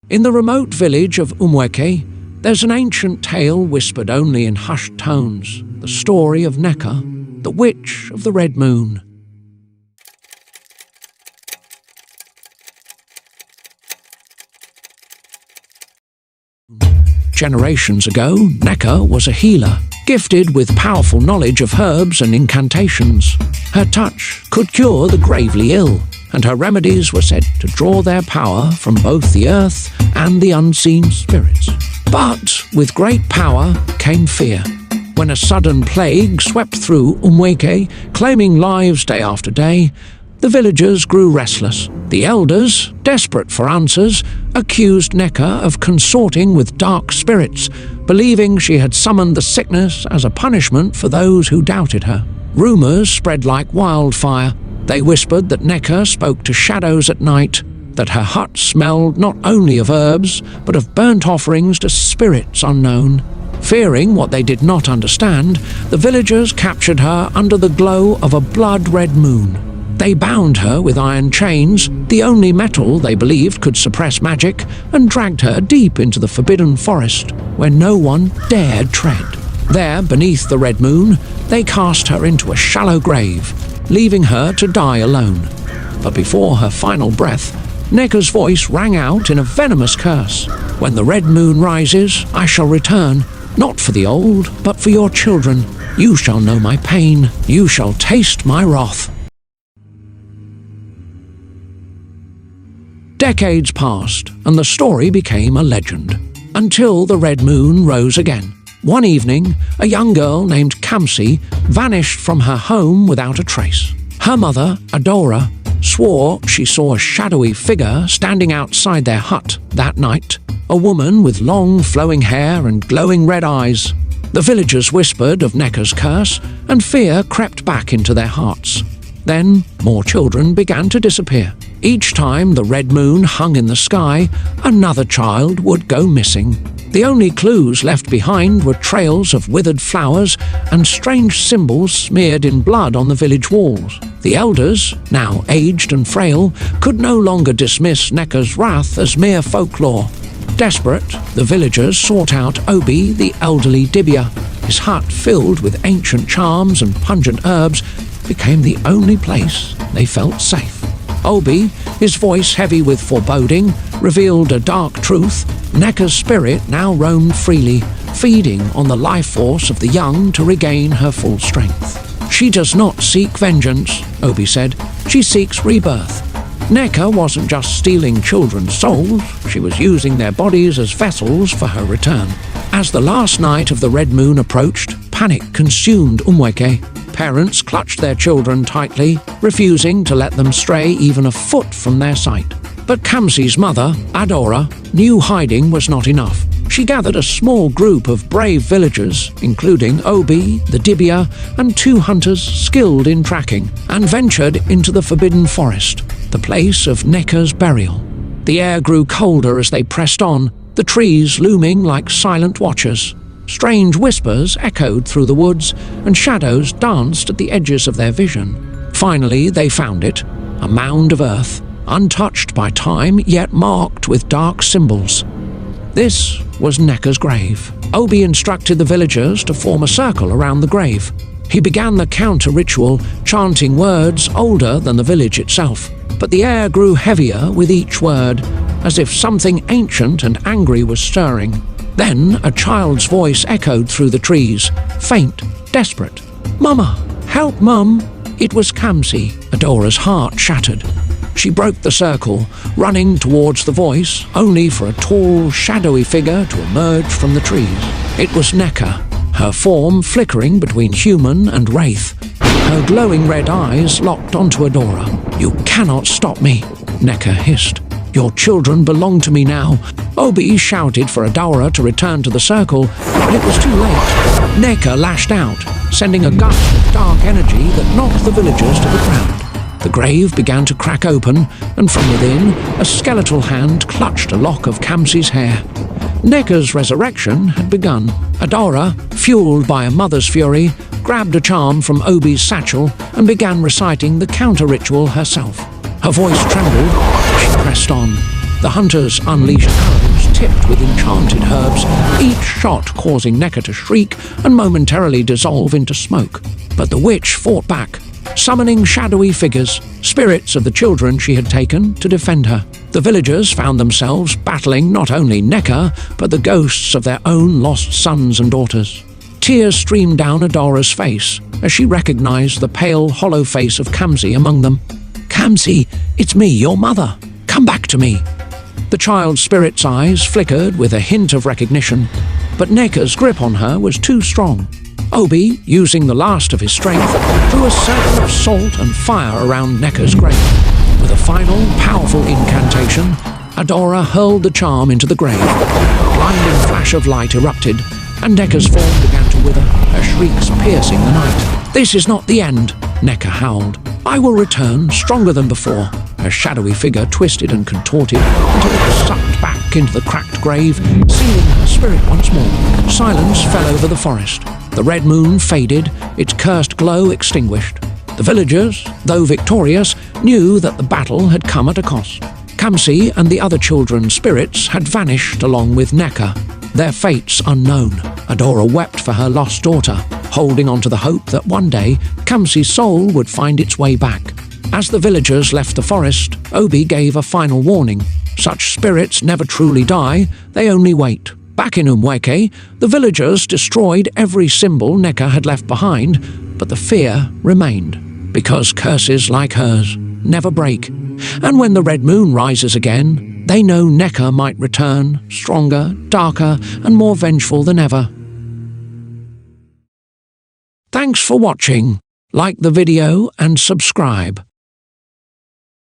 In the remote village of Umueke, there's an ancient tale whispered only in hushed tones, the story of Nneka, the witch of the red moon. Generations ago, Neca was a healer, gifted with powerful knowledge of herbs and incantations. Her touch could cure the gravely ill, and her remedies were said to draw their power from both the earth and the unseen spirits. But with great power came fear. When a sudden plague swept through Umueke, claiming lives day after day, the villagers grew restless. The elders, desperate for answers, accused Neca of consorting with dark spirits, believing she had summoned the sickness as a punishment for those who doubted her. Rumors spread like wildfire. They whispered that Neca spoke to shadows at night, that her hut smelled not only of herbs, but of burnt offerings to spirits unknown. Fearing what they did not understand, the villagers captured her under the glow of a blood-red moon. They bound her with iron chains, the only metal they believed could suppress magic, and dragged her deep into the forbidden forest, where no one dared tread. There, beneath the red moon, they cast her into a shallow grave, leaving her to die alone. But before her final breath, Neca's voice rang out in a venomous curse. "When the red moon rises, I shall return, not for the old, but for your children. You shall know my pain, you shall taste my wrath." Decades passed, and the story became a legend, until the red moon rose again. One evening, a young girl named Kamsi vanished from her home without a trace. Her mother, Adaora, swore she saw a shadowy figure standing outside their hut that night, a woman with long flowing hair and glowing red eyes. The villagers whispered of Neca's curse, and fear crept back into their hearts. Then more children began to disappear. Each time the red moon hung in the sky, another child would go missing. The only clues left behind were trails of withered flowers and strange symbols smeared in blood on the village walls. The elders, now aged and frail, could no longer dismiss Neca's wrath as mere folklore. Desperate, the villagers sought out Obi, the elderly Dibia. His hut, filled with ancient charms and pungent herbs, became the only place they felt safe. Obi, his voice heavy with foreboding, revealed a dark truth. Neca's spirit now roamed freely, feeding on the life force of the young to regain her full strength. "She does not seek vengeance," Obi said. "She seeks rebirth." Neca wasn't just stealing children's souls, she was using their bodies as vessels for her return. As the last night of the red moon approached, panic consumed Umueke. Parents clutched their children tightly, refusing to let them stray even a foot from their sight. But Kamsi's mother, Adaora, knew hiding was not enough. She gathered a small group of brave villagers, including Obi, the Dibia, and 2 hunters skilled in tracking, and ventured into the forbidden forest, the place of Neca's burial. The air grew colder as they pressed on, the trees looming like silent watchers. Strange whispers echoed through the woods, and shadows danced at the edges of their vision. Finally, they found it, a mound of earth, untouched by time, yet marked with dark symbols. This was Neca's grave. Obi instructed the villagers to form a circle around the grave. He began the counter-ritual, chanting words older than the village itself. But the air grew heavier with each word, as if something ancient and angry was stirring. Then a child's voice echoed through the trees, faint, desperate. "Mama! Help, Mum!" It was Kamsi. Adora's heart shattered. She broke the circle, running towards the voice, only for a tall, shadowy figure to emerge from the trees. It was Neca, her form flickering between human and wraith. Her glowing red eyes locked onto Adaora. "You cannot stop me," Neca hissed. "Your children belong to me now." Obi shouted for Adaora to return to the circle, but it was too late. Neca lashed out, sending a gust of dark energy that knocked the villagers to the ground. The grave began to crack open, and from within, a skeletal hand clutched a lock of Kamsi's hair. Neca's resurrection had begun. Adaora, fueled by a mother's fury, grabbed a charm from Obi's satchel and began reciting the counter-ritual herself. Her voice trembled, she pressed on. The hunters unleashed arrows tipped with enchanted herbs, each shot causing Neca to shriek and momentarily dissolve into smoke. But the witch fought back, summoning shadowy figures, spirits of the children she had taken, to defend her. The villagers found themselves battling not only Neca, but the ghosts of their own lost sons and daughters. Tears streamed down Adaora's face as she recognized the pale, hollow face of Kamsi among them. "Kamsi, it's me, your mother. Come back to me." The child's spirit's eyes flickered with a hint of recognition, but Neca's grip on her was too strong. Obi, using the last of his strength, threw a circle of salt and fire around Neca's grave. With a final, powerful incantation, Adaora hurled the charm into the grave. A blinding flash of light erupted, and Neca's form began to wither, her shrieks piercing the night. "This is not the end," Neca howled. "I will return, stronger than before." Her shadowy figure twisted and contorted until it was sucked back into the cracked grave, sealing her spirit once more. Silence fell over the forest. The red moon faded, its cursed glow extinguished. The villagers, though victorious, knew that the battle had come at a cost. Kamsi and the other children's spirits had vanished along with Neca, their fates unknown. Adaora wept for her lost daughter, holding on to the hope that one day Kamsi's soul would find its way back. As the villagers left the forest, Obi gave a final warning. Such spirits never truly die, they only wait. Back in Umueke, the villagers destroyed every symbol Neca had left behind, but the fear remained, because curses like hers never break. And when the red moon rises again, they know Neca might return, stronger, darker, and more vengeful than ever. Thanks for watching. Like the video and subscribe.